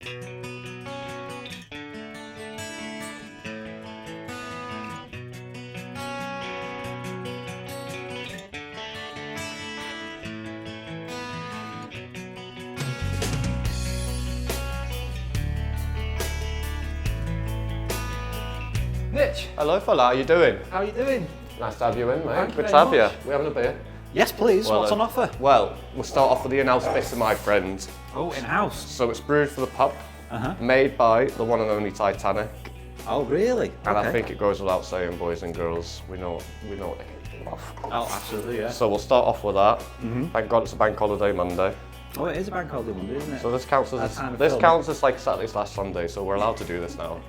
Mitch. Hello fella, how you doing? How are you doing? Nice to have you in, mate. Thank you Good to very have you. much. We having a beer? Yes, please. Well, What's on offer? Well, we'll start off with the in-house bitter, my friend. Oh, in-house. So it's brewed for the pub, made by the one and only Titanic. Oh, really? And Okay. I think it goes without saying, boys and girls, we know what they can pull off. Oh, absolutely, yeah. So we'll start off with that. Thank God it's a bank holiday Monday. Oh, it is a bank holiday Monday, isn't it? So this counts as Time to this film. counts as like Saturday/Sunday, so we're allowed to do this now.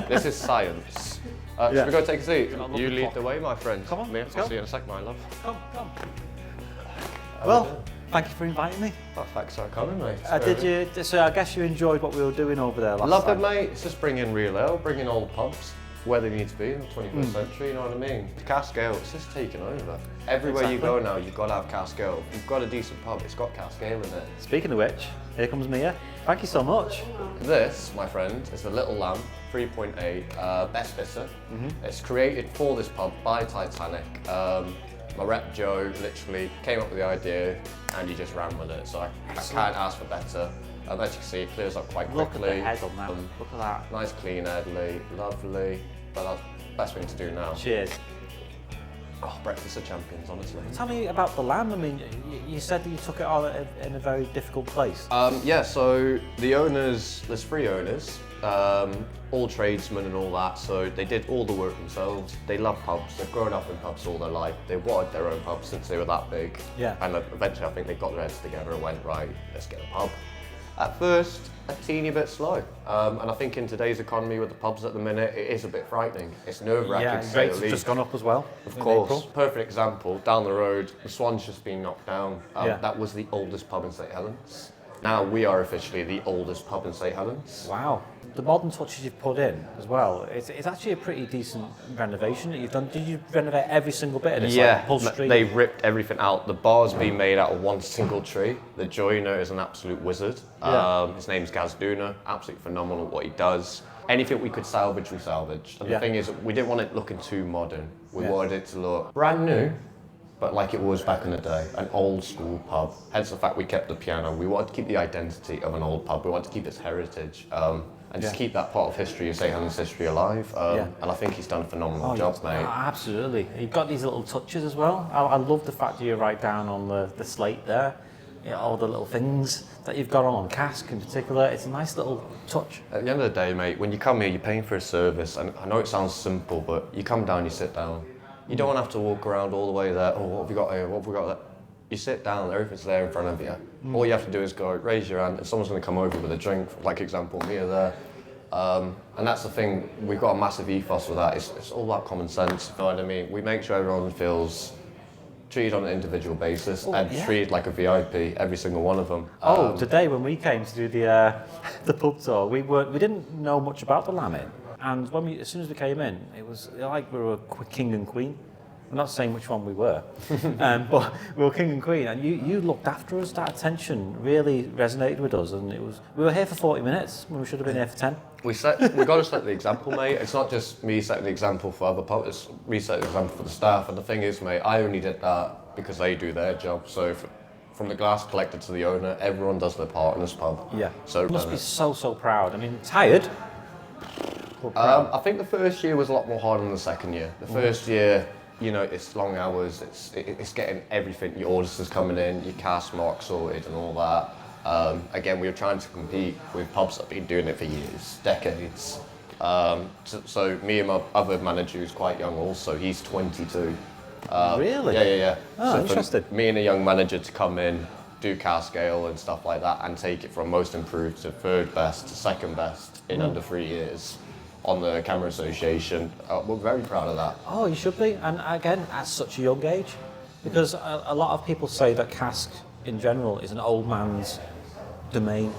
This is science. Should we go take a seat? look You at the lead clock. the way, my friend. Come on, Me, let's I'll go. see you in a sec, my love. Come. Well, thank you for inviting me. Oh, thanks for coming, mate. So I guess you enjoyed what we were doing over there last Love time. it, mate. It's just bringing real ale, bringing old pubs where they need to be in the 21st century, you know what I mean? Cask ale, it's just taking over. Everywhere you go now, you've got to have cask ale. If you've got a decent pub, it's got cask ale in it. Speaking of which, here comes Mia. Thank you so much. This, my friend, is the Little Lamb 3.8 best bitter. It's created for this pub by Titanic. My rep Joe literally came up with the idea and he just ran with it, so I can't ask for better. As you can see, it clears up quite Look quickly. at the head on that. Look at that. Nice clean headly, lovely. But that's the best thing to do now. Cheers. Oh, breakfast of champions, honestly. Tell me about the lamb. I mean, you said that you took it on in a very difficult place. Yeah, so the owners, there's 3 owners, all tradesmen and all that, so they did all the work themselves. They love pubs, they've grown up in pubs all their life. They wanted their own pub since they were that big. Yeah. And eventually I think they got their heads together and went, right, let's get a pub. At first, a teeny bit slow. And I think in today's economy with the pubs at the minute, it is a bit frightening. It's nerve-wracking Yeah, to say rates the have least. just gone up as well. Of in course. April. Perfect example, down the road, the Swan's just been knocked down. Yeah. That was the oldest pub in St Helens. Now we are officially the oldest pub in St Helens. Wow. The modern touches you've put in as well, it's actually a pretty decent renovation that you've done. Did you renovate every single bit of this? Like upholstery? They ripped everything out. The bar's been made out of one single tree. The joiner is an absolute wizard. Yeah. His name's Gazduna, absolutely phenomenal at what he does. Anything we could salvage, we salvaged. And Yeah. the thing is, we didn't want it looking too modern. We Yeah. wanted it to look brand new, but like it was back in the day, an old school pub. Hence the fact we kept the piano. We wanted to keep the identity of an old pub. We wanted to keep its heritage. And just Yeah. keep that part of history, of St Helens history alive. Yeah. And I think he's done a phenomenal job, mate. Absolutely. You've got these little touches as well. I love the fact that you write down on the slate there, all the little things that you've got on cask in particular. It's a nice little touch. At the end of the day, mate, when you come here, you're paying for a service, and I know it sounds simple, but you come down, you sit down. You don't want to have to walk around all the way there. Oh, what have we got here? What have we got there? You sit down, everything's there in front of you. All you have to do is go, raise your hand, and someone's going to come over with a drink, like example, me or there. And that's the thing, we've got a massive ethos with that. It's all about common sense, you know what I mean? We make sure everyone feels treated on an individual basis and treated like a VIP, every single one of them. Today when we came to do the pub tour, we didn't know much about the lamb, and as soon as we came in, it was like we were a king and queen. I'm not saying which one we were, but we were king and queen, and you looked after us. That attention really resonated with us, and we were here for 40 minutes when we should have been here for 10. We got to set the example, mate. It's not just me setting the example for other pubs, it's me setting the example for the staff. And the thing is, mate, I only did that because they do their job. So from the glass collector to the owner, everyone does their part in this pub. Yeah. So You must be so proud. I mean, tired. But proud. I think the first year was a lot more hard than the second year. The first year, you know, it's long hours, it's getting everything, your orders is coming in, your cask mark sorted and all that. Again, we were trying to compete with pubs that have been doing it for years, decades. So me and my other manager, who's quite young also, he's 22. Really? Yeah. Oh, So interesting. for me and a young manager to come in, do cask ale and stuff like that, and take it from most improved to third best to second best in under 3 years on the Camera Association, we're very proud of that. Oh, you should be. And again, at such a young age, because a lot of people say that cask in general is an old man's domain.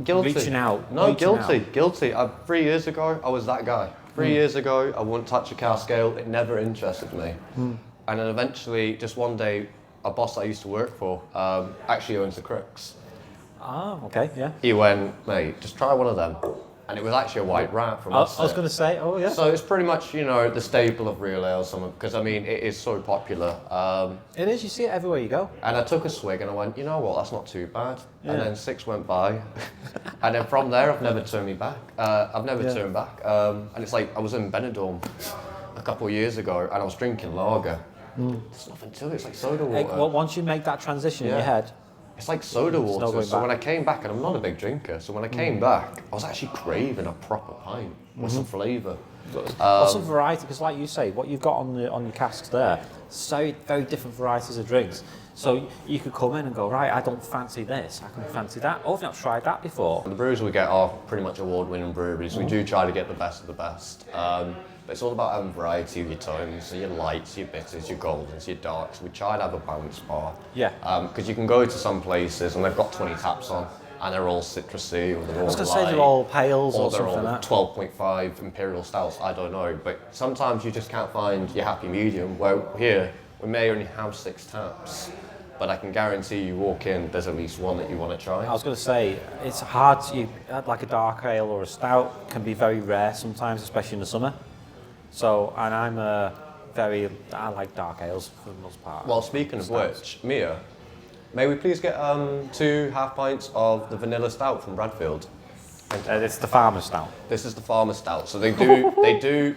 Guilty. Reaching out. No, reaching guilty. 3 years ago, I was that guy. 3 years ago, I wouldn't touch a cask ale. It never interested me. And then eventually, just one day, a boss I used to work for actually owns the Crooks. Ah, okay, yeah. He went, mate, just try one of them. And it was actually a white rat from I was going to say, oh yeah. So it's pretty much, you know, the staple of real ale, because I mean, it is so popular. It is, you see it everywhere you go. And I took a swig and I went, you know what, that's not too bad. Yeah. And then 6 went by. And then from there, I've never turned me back. I've never turned back. And it's like, I was in Benidorm a couple of years ago and I was drinking lager. There's nothing to it, it's like soda water. Well, once you make that transition in your head, it's like soda water. So when I came back, and I'm not a big drinker, so when I came back, I was actually craving a proper pint with some flavour. some variety, because like you say, what you've got on your casks there, so very different varieties of drinks. So you could come in and go, right, I don't fancy this, I can fancy that. Oh, I've not tried that before. The brews we get are pretty much award-winning breweries. We do try to get the best of the best. But it's all about having variety of your tones, so your lights, your bitters, your goldens, your darks. We try to have a balanced bar. Yeah. Because you can go to some places and they've got 20 taps on, and they're all citrusy, or they're all I was going to light, say they're all pales or they're something all like that. 12.5 imperial stouts. I don't know, but sometimes you just can't find your happy medium. Well, here we may only have 6 taps, but I can guarantee you walk in, there's at least one that you want to try. I was going to say, it's hard to, like a dark ale or a stout can be very rare sometimes, especially in the summer. So, and I like dark ales for the most part. Well, speaking of which, Mia, may we please get 2 half pints of the vanilla stout from Bradfield? It's the farmer stout. This is the farmer stout. So they do 2.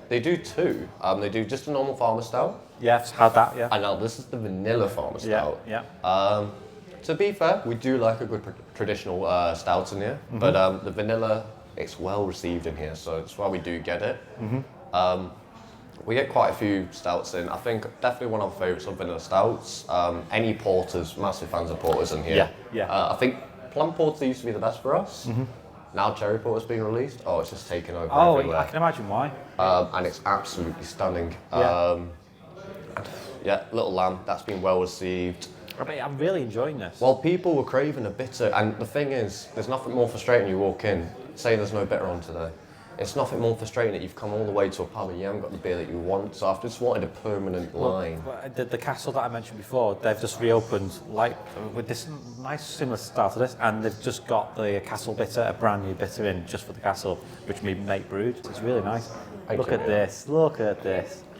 They do just a normal farmer stout. Yes, had that, yeah. And now this is the vanilla farmer stout. Yeah. To be fair, we do like a good traditional stout in here, but the vanilla, it's well received in here, so that's why we do get it. We get quite a few stouts in. I think definitely one of our favourites are vanilla stouts. Any porters, massive fans of porters in here. Yeah. I think plum porter used to be the best for us. Now cherry porter's being released. Oh, it's just taken over everywhere. I can imagine why. And it's absolutely stunning. Yeah. Little lamb, that's been well received. I'm really enjoying this. Well, people were craving a bitter, and the thing is, there's nothing more frustrating. You walk in, saying there's no bitter on today. It's nothing more frustrating that you've come all the way to a pub and you haven't got the beer that you want. So I've just wanted a permanent line. The castle that I mentioned before, they've just reopened like with this nice similar style to this, and they've just got the castle bitter, a brand new bitter in just for the castle, which my mate brewed. It's really nice. Look at this.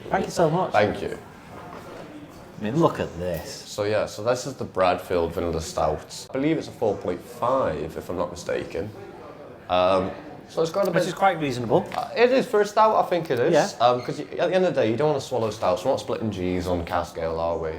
Thank you so much. Thank you. I mean, look at this. So yeah, so this is the Bradfield Vanilla Stout. I believe it's a 4.5 if I'm not mistaken. So it's got a bit. Which is quite reasonable. It is for a stout, I think it is. Yeah. Because at the end of the day, you don't want to swallow stouts. We're not splitting G's on cask ale, are we?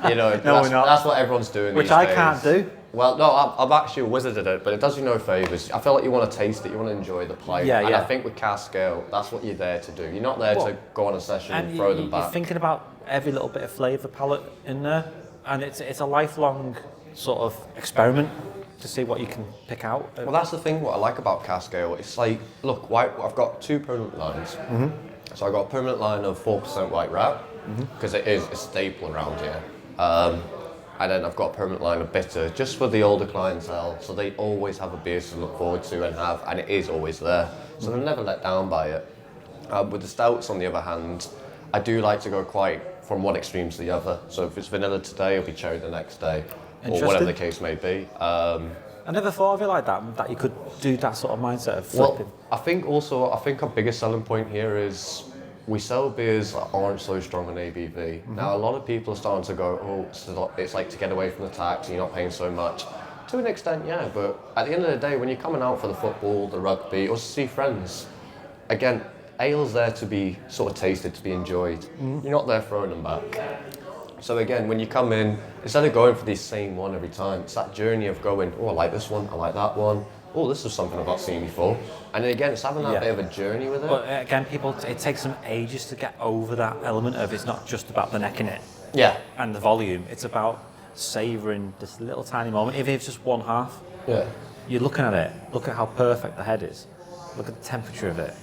You know, No, we're not. That's what everyone's doing Which these I days. can't do. Well, no, I've actually wizarded it, but it does you no favours. I feel like you want to taste it, you want to enjoy the pint. Yeah, and yeah. I think with cask ale, that's what you're there to do. You're not there to go on a session and throw them back. You're thinking about every little bit of flavour palette in there, and it's a lifelong sort of experiment to see what you can pick out. Well, that's the thing, what I like about cask ale. It's like, look, I've got 2 permanent lines. So I've got a permanent line of 4% white rat, because it is a staple around here. And then I've got a permanent line of bitter, just for the older clientele, so they always have a beer to look forward to and it is always there. So they're never let down by it. With the stouts, on the other hand, I do like to go quite from one extreme to the other. So if it's vanilla today, it'll be cherry the next day, or whatever the case may be. I never thought of it like that you could do that sort of mindset of flipping. Well, I think our biggest selling point here is we sell beers that aren't so strong on ABV. Now, a lot of people are starting to go, oh, it's like to get away from the tax, you're not paying so much. To an extent, yeah, but at the end of the day, when you're coming out for the football, the rugby, or to see friends, again, ale's there to be sort of tasted, to be enjoyed. You're not there throwing them back. So again, when you come in, instead of going for the same one every time, it's that journey of going, oh, I like this one, I like that one. Oh, this is something I've not seen before. And then again, it's having that bit of a journey with it. But again, it takes them ages to get over that element of it's not just about the neck in it. Yeah. And the volume. It's about savouring this little tiny moment. If it's just one half, you're looking at it. Look at how perfect the head is. Look at the temperature of it.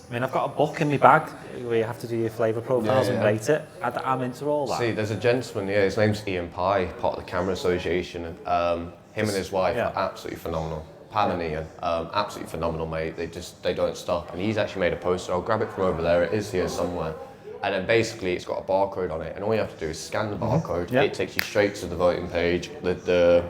I mean, I've got a book in my bag where you have to do your flavour profiles and rate it. I'm into all that. See, there's a gentleman here, his name's Ian Pye, part of the Camera Association, and him and his wife are absolutely phenomenal. Pam and Ian, absolutely phenomenal, mate. They don't stop. And he's actually made a poster. I'll grab it from over there. It is here somewhere. And then basically, it's got a barcode on it, and all you have to do is scan the barcode. It takes you straight to the voting page. The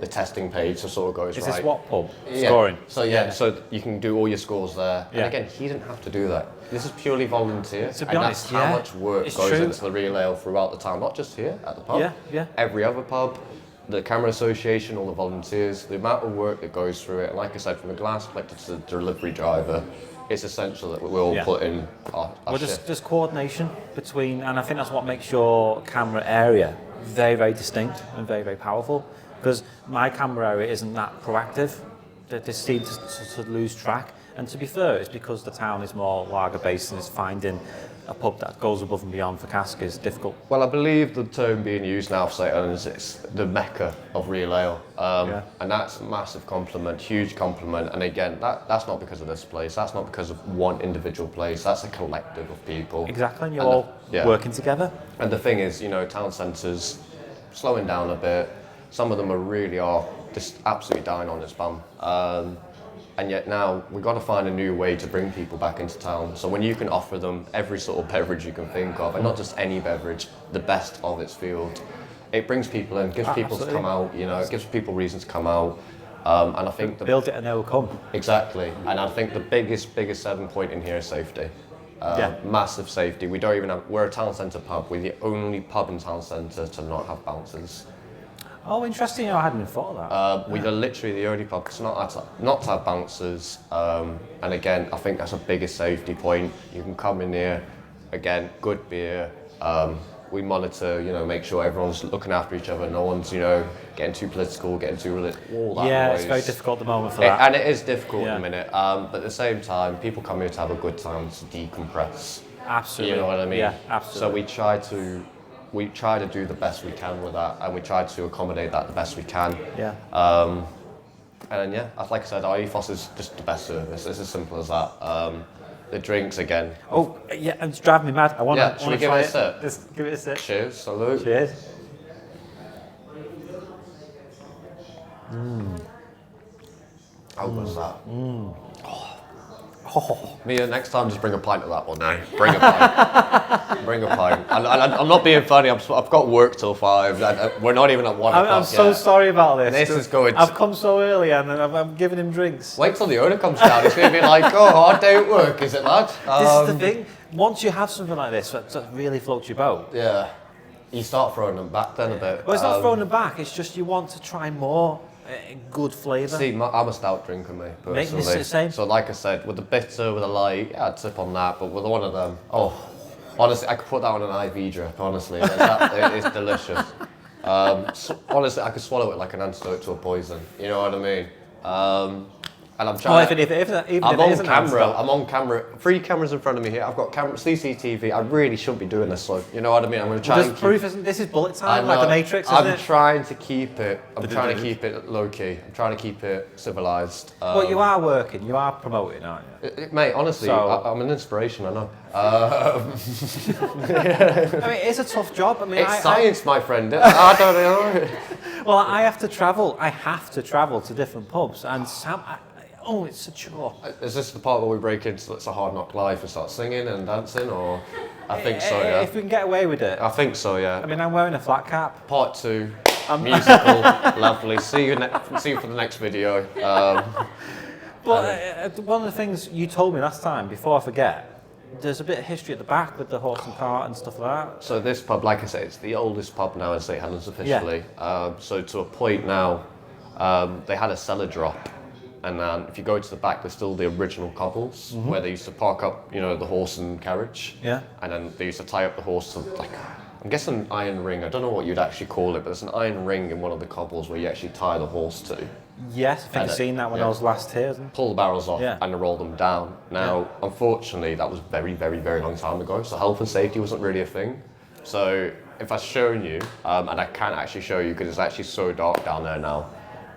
the testing page to sort of go, Is right. this what pub? Yeah. Scoring? So so you can do all your scores there. Yeah. And again, he didn't have to do that. This is purely volunteer. To be and honest, that's how much work it's goes true. into the real ale throughout the town, not just here at the pub. Yeah. Every other pub, the camera association, all the volunteers, the amount of work that goes through it. And like I said, from the glass collector to the delivery driver, it's essential that we all put in our Well, shift. just coordination between, and I think that's what makes your camera area very, very distinct and very, very powerful. Because my camera area isn't that proactive. They seem to lose track. And to be fair, it's because the town is more lager based and it's finding a pub that goes above and beyond for cask is difficult. Well, I believe the term being used now for St Helens is the mecca of real ale, and that's a massive compliment, huge compliment. And again, that's not because of this place, that's not because of one individual place, that's a collective of people. Exactly, and you're all working together. And the thing is, town centres slowing down a bit. Some of them really are just absolutely dying on this bum. And yet now we've got to find a new way to bring people back into town. So when you can offer them every sort of beverage you can think of, and not just any beverage, the best of its field, it brings people in, gives people to come out, it gives people reasons to come out. And I think build it and they will come. Exactly. And I think the biggest selling point in here is safety. Massive safety. We're a town centre pub. We're the only pub in town centre to not have bouncers. Oh, interesting. I hadn't even thought of that. We are literally the only pub not to have bouncers. And again, I think that's the biggest safety point. You can come in here, again, good beer. We monitor, make sure everyone's looking after each other. No one's, getting too political, getting too all that noise. It's very difficult at the moment for that. And it is difficult at the minute. But at the same time, people come here to have a good time, to decompress. Absolutely. You know what I mean? Yeah, absolutely. So we try to do the best we can with that, and we try to accommodate that the best we can. Yeah. And then, like I said, our ethos is just the best service. It's as simple as that. The drinks again. Oh, yeah, it's driving me mad. I want to Should we give it a sip? Just give it a sip. Cheers, salute. Cheers. How was that? Oh. Mia, next time just bring a pint of that one now. Bring a pint. Bring a pint. And I'm not being funny, I've got work till 5. We're not even at 1 o'clock I'm so sorry about this. This is going. I've come so early and I'm giving him drinks. Wait till the owner comes down. It's going to be like, hard day at work, is it, lad? This is the thing. Once you have something like this that really floats your boat. Yeah. You start throwing them back then a bit. Well, it's not throwing them back. It's just you want to try more good flavour. See, I'm a stout drinker, me, personally. This is the same. So like I said, with the bitter, with the light, I'd sip on that, but with one of them, honestly, I could put that on an IV drip, honestly. It's delicious. Honestly, I could swallow it like an antidote to a poison, you know what I mean? And I'm trying. I'm on camera. 3 cameras in front of me here. I've got CCTV. I really shouldn't be doing this, so you know what I mean. I'm going to try. There's proof, isn't this is bullet time, like the Matrix, isn't it? I'm trying to keep it. I'm trying to keep it low key. I'm trying to keep it civilized. Well, you are working. You are promoting, aren't you? Mate, honestly, I'm an inspiration. I know. I mean, it's a tough job. I mean, it's science, my friend. I don't know. Well, I have to travel. I have to travel to different pubs, and it's a chore. Is this the part where we break into It's a Hard Knock Life and start singing and dancing, or? I think so, yeah. If we can get away with it. I think so, yeah. I mean, I'm wearing a flat cap. Part 2, musical, lovely. See you for the next video. But one of the things you told me last time, before I forget, there's a bit of history at the back with the horse and cart and stuff like that. So this pub, like I say, it's the oldest pub now in St Helens officially. Yeah. So to a point now, they had a cellar drop. And then if you go to the back, there's still the original cobbles where they used to park up, the horse and carriage. Yeah. And then they used to tie up the horse to I'm guessing an iron ring. I don't know what you'd actually call it, but there's an iron ring in one of the cobbles where you actually tie the horse to. Yes, I think I've seen that when I was last here. Isn't it? Pull the barrels off and roll them down. Now, unfortunately, that was very, very, very long time ago. So health and safety wasn't really a thing. So if I've shown you, and I can't actually show you because it's actually so dark down there now.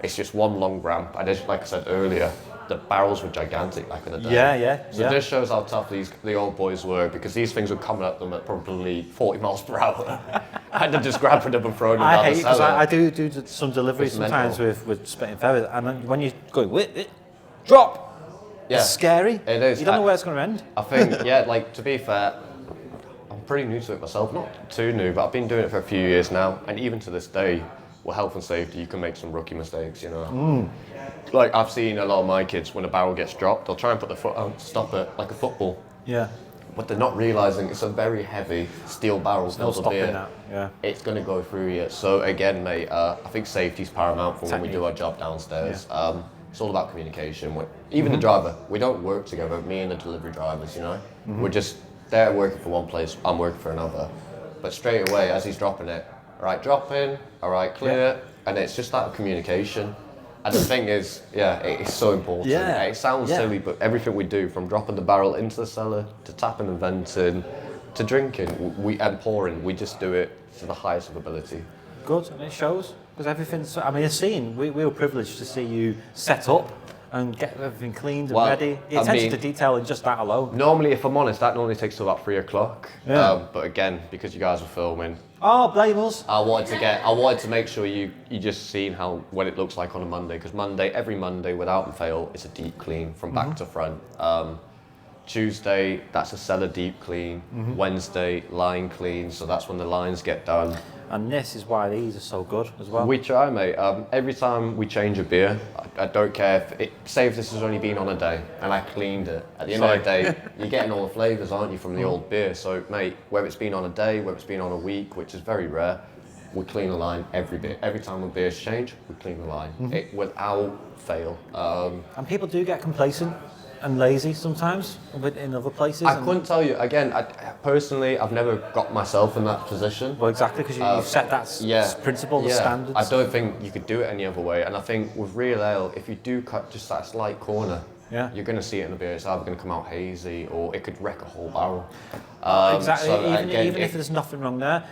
It's just one long ramp, and like I said earlier, the barrels were gigantic back in the day. So this shows how tough the old boys were, because these things were coming at them at probably 40 miles per hour, and they're just grabbing them and throwing them down the cellar. I do some deliveries sometimes with Spitting Feathers, and then when you go, drop, it's scary. It is. You don't know where it's going to end. I think, to be fair, I'm pretty new to it myself, not too new, but I've been doing it for a few years now, and even to this day, well, health and safety, you can make some rookie mistakes, you know. Like I've seen a lot of my kids, when a barrel gets dropped, they'll try and put their foot out to stop it, like a football. Yeah. But they're not realising it's a very heavy steel barrel. No stopping that. Yeah. It's going to go through you. So again, mate, I think safety's paramount for when we do our job downstairs. Yeah. It's all about communication. Even the driver, we don't work together, me and the delivery drivers, you know. We're just, they're working for one place, I'm working for another. But straight away, as he's dropping it, all right, drop in, all right, clear. And it's just that communication. And the thing is, it's so important. Yeah. It sounds silly, but everything we do, from dropping the barrel into the cellar, to tapping and venting, to drinking, and pouring, we just do it to the highest of ability. Good, and it shows, because everything's, I mean, a scene, we were privileged to see you set up and get everything cleaned and ready. The attention to detail in just that alone. Normally, if I'm honest, that normally takes till about 3 o'clock. Yeah. But again, because you guys were filming, Oh, blame us. I wanted to make sure you just seen what it looks like on a Monday, because every Monday, without fail, it's a deep clean from back to front. Tuesday, that's a cellar deep clean. Wednesday, line clean, so that's when the lines get done. And this is why these are so good as well. We try, mate. Every time we change a beer, I don't care say if this has only been on a day and I cleaned it. At the end of the day, you're getting all the flavours, aren't you, from the old beer? So, mate, whether it's been on a day, whether it's been on a week, which is very rare, we clean the line every beer. Every time a beer's changed, we clean the line. Without fail. And people do get complacent and lazy sometimes in other places. I couldn't tell you, again, personally, I've never got myself in that position. Well, exactly, because you've set that principle, the standards. I don't think you could do it any other way. And I think with real ale, if you do cut just that slight corner, you're going to see it in the beer. It's either going to come out hazy or it could wreck a whole barrel. Exactly, so even if there's nothing wrong there,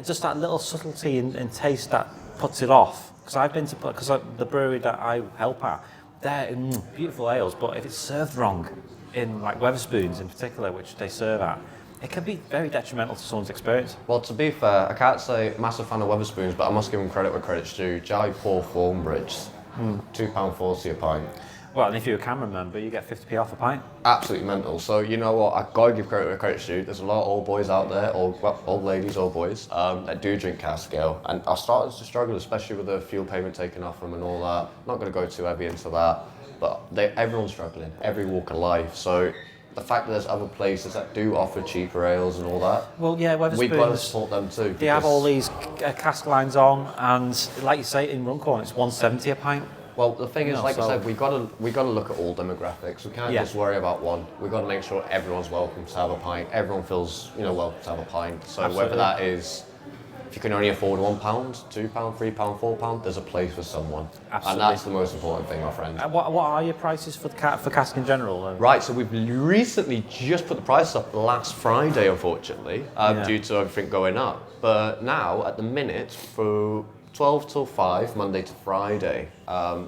just that little subtlety in taste that puts it off. Because I've been to, the brewery that I help at, they're beautiful ales, but if it's served wrong, in like Wetherspoons in particular, which they serve at, it can be very detrimental to someone's experience. Well, to be fair, I can't say massive fan of Wetherspoons, but I must give them credit where credit's due. Jai Paul Thornbridge, £2.40 a pint. Well, and if you're a camera member, you get 50p off a pint. Absolutely mental. So you know what? I gotta give credit where credit's due. There's a lot of old boys out there, old ladies, old boys, that do drink cask ale, and I started to struggle, especially with the fuel payment taken off them and all that. I'm not gonna go too heavy into that, but everyone's struggling, every walk of life. So the fact that there's other places that do offer cheaper ales and all that, well, yeah, we've got to support them too. They have all these cask lines on, and like you say, in Runcorn, it's £1.70 a pint. Well, the thing is, I said, we got to look at all demographics. We can't just worry about one. We've got to make sure everyone's welcome to have a pint. Everyone feels, welcome to have a pint. So whether that is, if you can only afford £1, £2, £3, £4, there's a place for someone. Absolutely. And that's the most important thing, my friend. What are your prices for cask in general? Right, so we've recently just put the price up last Friday, unfortunately, due to everything going up. But now, at the minute, for 12 till 5, Monday to Friday,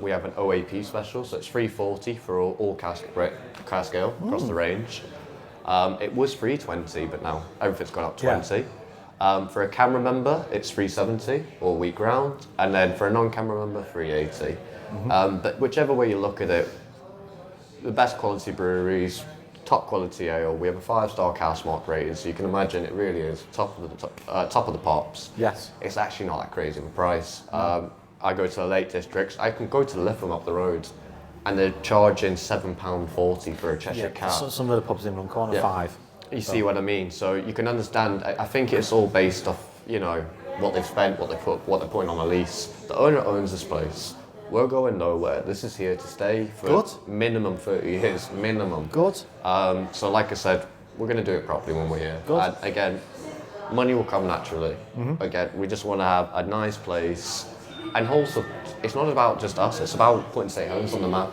we have an OAP special, so it's $3.40 for all cask ale across the range. It was $3.20, but now everything's gone up $20. For a camera member, it's $3.70 all week round, and then for a non-camera member, $3.80. But whichever way you look at it, the best quality breweries, top quality ale. We have a 5-star cask mark rating, so you can imagine it really is top of the pops. Yes. It's actually not that crazy of a price. I go to the Lake Districts. I can go to Lytham up the road, and they're charging £7.40 for a Cheshire Cat. Some of the pubs in Runcorn are £5. You see what I mean? So you can understand. I think it's all based off, what they've spent, what they're putting on a lease. The owner owns this place. We're going nowhere. This is here to stay for minimum 30 years, minimum. Good. So like I said, we're going to do it properly when we're here. Good. And again, money will come naturally. Again, we just want to have a nice place. And also, it's not about just us, it's about putting St Helens on the map.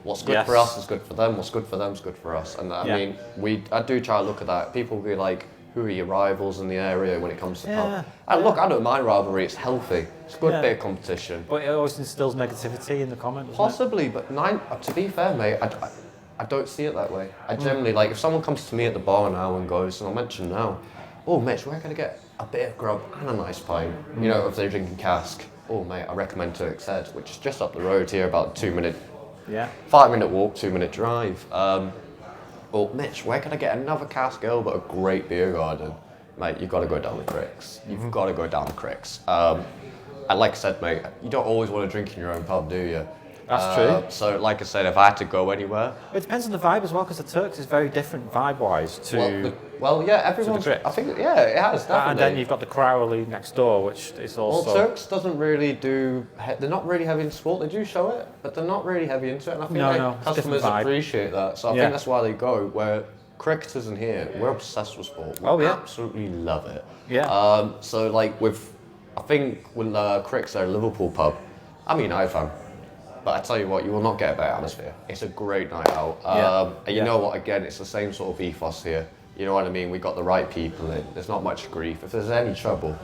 What's good for us is good for them, what's good for them is good for us. And I mean, I do try to look at that. People will be like, who are your rivals in the area when it comes to pub? And look, I don't mind rivalry, it's healthy. It's a good bit of competition. But it always instills negativity in the comment, Possibly, but to be fair, mate, I don't see it that way. I generally, like, if someone comes to me at the bar now and goes, and I'll mention now, oh, Mitch, where can I get a bit of grub and a nice pint? If they're drinking cask. Oh, mate, I recommend Turk's Head, which is just up the road here, about 5-minute walk, 2-minute drive. Well, Mitch, where can I get another cask ale but a great beer garden? Mate, you've got to go down the cricks. You've got to go down the cricks. And like I said, mate, you don't always want to drink in your own pub, do you? That's true. So, like I said, if I had to go anywhere, It depends on the vibe as well, because the Turks is very different vibe-wise to. yeah, everyone's. Brits. I think, yeah, it has definitely. And then you've got the Crowley next door, which is also. Well, Turks doesn't really do. They're not really heavy into sport. They do show it, but they're not really heavy into it. And I think customers appreciate that. So I think that's why they go. Where cricketers in here, we're obsessed with sport. We absolutely love it. Yeah. So like I think with Cricks, they're a Liverpool pub. I'm a United fan. But I tell you what, you will not get a better atmosphere. It's a great night out. And you know what, again, it's the same sort of ethos here. You know what I mean? We got the right people in. There's not much grief. If there's any trouble,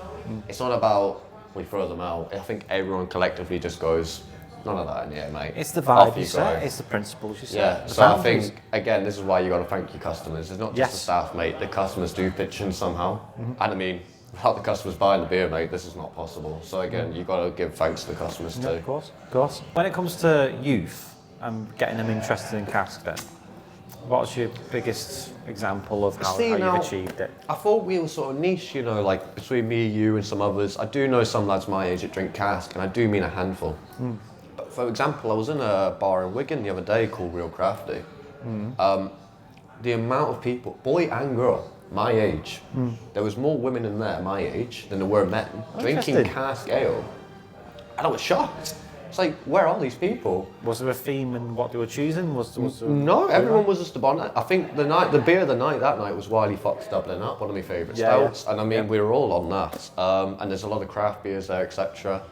it's not about we throw them out. I think everyone collectively just goes, none of that in here, mate. It's the vibe you set, it's the principles you set. Yeah, so I think, again, this is why you got to thank your customers. It's not just the staff, mate. The customers do pitch in somehow. And I mean, without the customers buying the beer, mate, this is not possible. So again, you've got to give thanks to the customers too. Of course. When it comes to youth and getting them interested in cask then, what's your biggest example of how you've achieved it? I thought we were sort of niche, you know, like between me, you and some others. I do know some lads my age that drink cask, and I do mean a handful. But for example, I was in a bar in Wigan the other day called Real Crafty. The amount of people, boy and girl, my age, there was more women in there my age than there were men drinking cask ale. And I was shocked. It's like, where are these people? Was there a theme in what they were choosing? No, everyone was just a bonnet. I think the beer of the night that night was Wiley Fox Dublin Up, one of my favourite stouts. And I mean, we were all on that. And there's a lot of craft beers there, etc.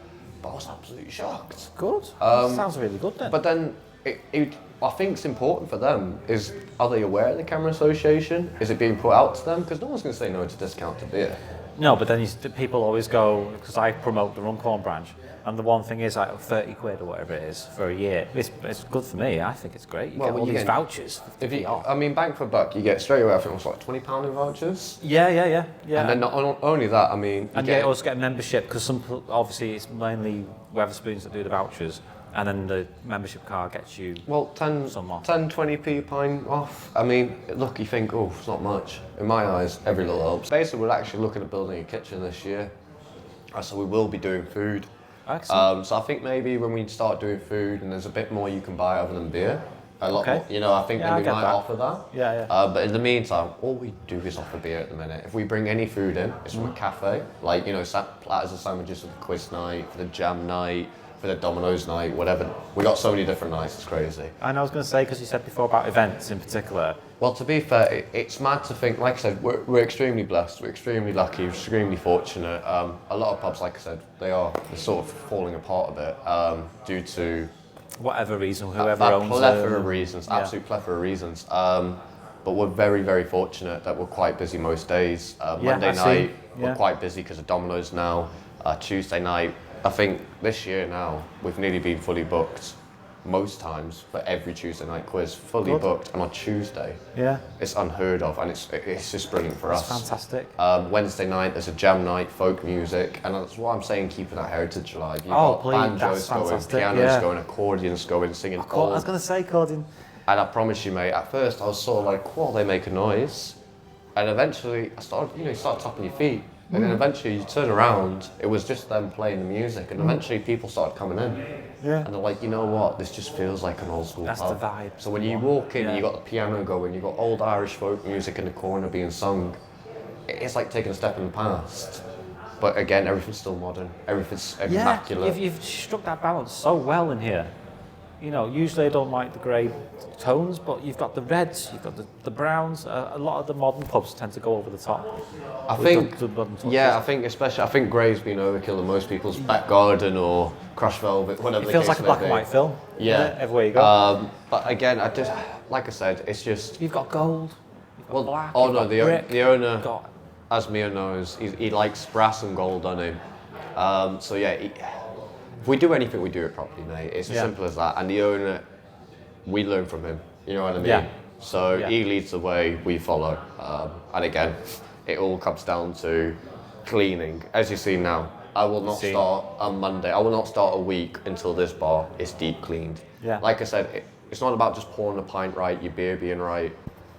But I was absolutely shocked. Good. Sounds really good then. But then, I think it's important for them are they aware of the Cameron Association? Is it being put out to them? Because no one's going to say no to discounted beer. No, but then people always go, because I promote the Runcorn branch, and the one thing is like 30 quid or whatever it is for a year. It's good for me. I think it's great. You get all these vouchers. I mean, bang for a buck, you get straight away, I think it was like £20 in vouchers. Yeah. And then not only that, I mean... You also get a membership, because obviously it's mainly Wetherspoons that do the vouchers. And then the membership card gets you 10, 20p pint off. I mean, look, you think, oh, it's not much. In my eyes, every little helps. Basically, we're actually looking at building a kitchen this year. So we will be doing food. Excellent. So I think maybe when we start doing food and there's a bit more you can buy other than beer, a lot more, you know, I think then we might offer that. Yeah. But in the meantime, all we do is offer beer at the minute. If we bring any food in, it's from a cafe. Like, you know, platters of sandwiches for the quiz night, for the jam night, for the Domino's night, whatever. We got so many different nights, it's crazy. And I was going to say, because you said before about events in particular. Well, to be fair, it's mad to think, like I said, we're extremely blessed, we're extremely lucky, we're extremely fortunate. A lot of pubs, like I said, they're sort of falling apart a bit due to... whatever reason, whoever owns them. Plethora of reasons, absolute plethora of reasons. But we're very, very fortunate that we're quite busy most days. Monday night, we're quite busy because of Domino's now. Tuesday night, I think this year now, we've nearly been fully booked most times for every Tuesday night quiz, fully booked, and on Tuesday. Yeah. It's unheard of, and it's just brilliant for us. Fantastic. Wednesday night, there's a jam night, folk music, and that's what I'm saying, keeping that heritage alive. You've got banjos going, pianos going, accordions going, singing. I was going to say accordion. And I promise you, mate, at first I was sort of like, well, they make a noise. And eventually, you start tapping your feet. And then eventually you turn around, it was just them playing the music, and eventually people started coming in. Yeah. And they're like, you know what, this just feels like an old school pub. That's the vibe. So when you walk in, you got the piano going, you got old Irish folk music in the corner being sung. It's like taking a step in the past. But again, everything's still modern, everything's immaculate. You've struck that balance so well in here. You know, usually I don't like the grey tones, but you've got the reds, you've got the browns. A lot of the modern pubs tend to go over the top. I think grey's been overkill in most people's back garden or crushed velvet, whatever. It feels like a black and white film. Yeah, everywhere you go. But again, like I said, it's just you've got gold. You've got black. Oh no, the owner, as Mia knows, he likes brass and gold on him. So yeah. If we do anything, we do it properly, mate. It's as simple as that. And the owner, we learn from him. You know what I mean? Yeah. So he leads the way, we follow. And again, it all comes down to cleaning. As you see now, I will not start on Monday. I will not start a week until this bar is deep cleaned. Yeah. Like I said, it's not about just pouring the pint right, your beer being right.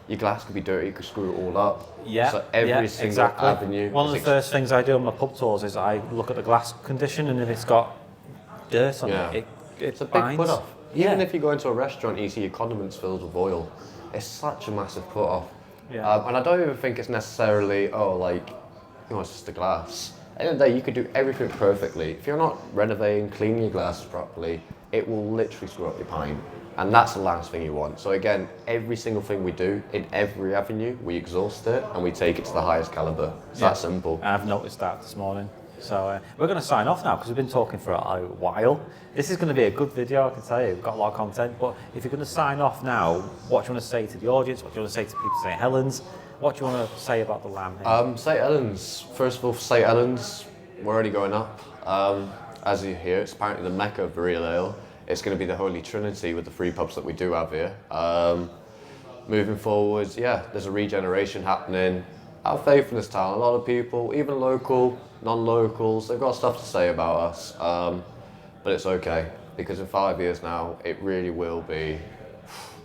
your glass could be dirty, you could screw it all up. Yeah, So every single exactly. avenue. One of the first things I do on my pub tours is I look at the glass condition, and if it's got dirt on it it's a big binds. put off. Yeah. Even if you go into a restaurant and you see your condiments filled with oil, it's such a massive put off. Yeah. And I don't even think it's necessarily, it's just a glass. At the end of the day, you could do everything perfectly. If you're not renovating, cleaning your glasses properly, it will literally screw up your pint. And that's the last thing you want. So again, every single thing we do, in every avenue, we exhaust it and we take it to the highest calibre. It's that simple. I've noticed that this morning. So we're going to sign off now because we've been talking for a while. This is going to be a good video, I can tell you. We've got a lot of content. But if you're going to sign off now, what do you want to say to the audience? What do you want to say to people at St Helens? What do you want to say about the lamb here? St Helens, first of all, for St Helens, we're already going up. As you hear, it's apparently the mecca of real ale. It's going to be the Holy Trinity with the 3 pubs that we do have here. Moving forwards, there's a regeneration happening. Have faith in this town. A lot of people, even local, non-locals, they've got stuff to say about us. But it's okay, because in 5 years now, it really will be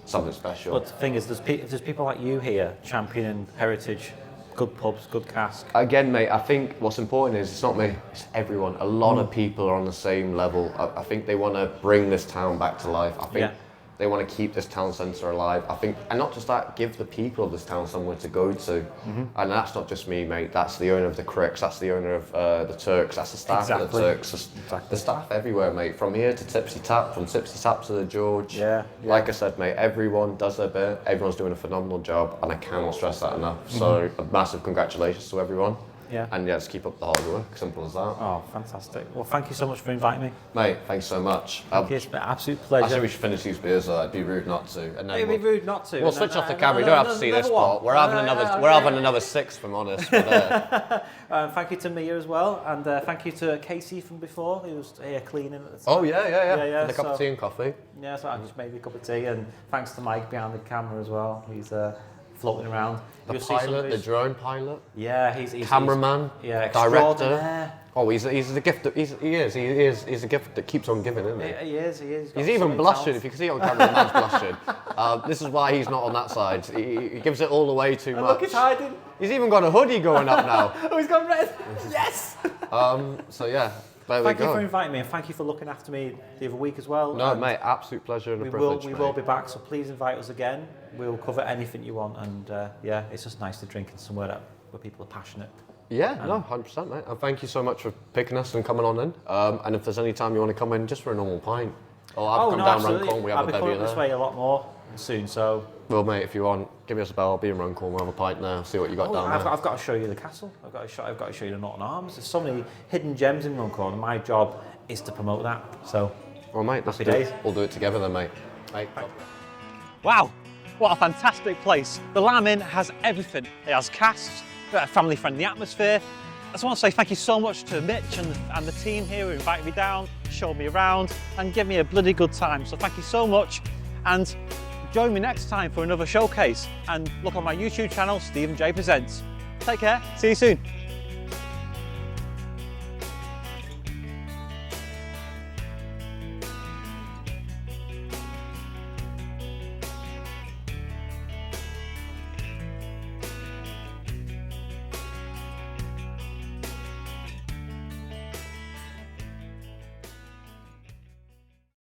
something special. But the thing is, there's people like you here championing heritage, good pubs, good cask. Again, mate, I think what's important is it's not me, it's everyone. A lot of people are on the same level. I think they want to bring this town back to life. I think they want to keep this town centre alive. I think, and not just that, give the people of this town somewhere to go to. And that's not just me, mate. That's the owner of the Cricks, that's the owner of the Turks, that's the staff of the Turks. The staff everywhere, mate. From here to Tipsy Tap, from Tipsy Tap to the George. Like I said, mate, everyone does their bit. Everyone's doing a phenomenal job, and I cannot stress that enough. So a massive congratulations to everyone. And just keep up the hard work, simple as that. Oh, fantastic. Well, thank you so much for inviting me. Mate, thanks so much. It's been an absolute pleasure. I think we should finish these beers, it'd be rude not to. And then It'd be rude not to. We'll switch off the camera, you don't have to see this part. We're having another 6, if I'm honest. But, thank you to Mia as well, and thank you to Casey from before, who was here cleaning at the time. Oh, yeah. With a cup of tea and coffee. Yeah, so I just made me a cup of tea, and thanks to Mike behind the camera as well. He's floating around. The pilot, the drone pilot. Yeah, he's cameraman. Director. Oh, he's a gift. He is. He's a gift that keeps on giving, isn't he? He is. He's even blushing. If you can see it on camera, the man's blushing. This is why he's not on that side. He gives it all away too much. Look, he's hiding. He's even got a hoodie going up now. Oh, he's gone red. Yes. So yeah. Thank you for inviting me, and thank you for looking after me the other week as well. No, mate, absolute pleasure and a privilege. We will be back, so please invite us again. We'll cover anything you want, and it's just nice to drink in somewhere where people are passionate. Yeah, 100%, mate. And thank you so much for picking us and coming on in. And if there's any time you want to come in, just for a normal pint, or I've come down Runcorn, we have a bevy there. I'll be coming this way a lot more soon, so. Well, mate, if you want, give us a bell. I'll be in Runcorn. We'll have a pint there. See what you got down there. I've got to show you the castle. I've got to show you the Norton Arms. There's so many hidden gems in Runcorn, and my job is to promote that. So, well, mate, happy days. We'll do it together then, mate. Wow, what a fantastic place. The Lamb Inn has everything. It has casks, a family-friendly atmosphere. I just want to say thank you so much to Mitch and the team here who invited me down, showed me around, and gave me a bloody good time. So thank you so much, and join me next time for another showcase. And look on my YouTube channel, Stephen J Presents. Take care, see you soon.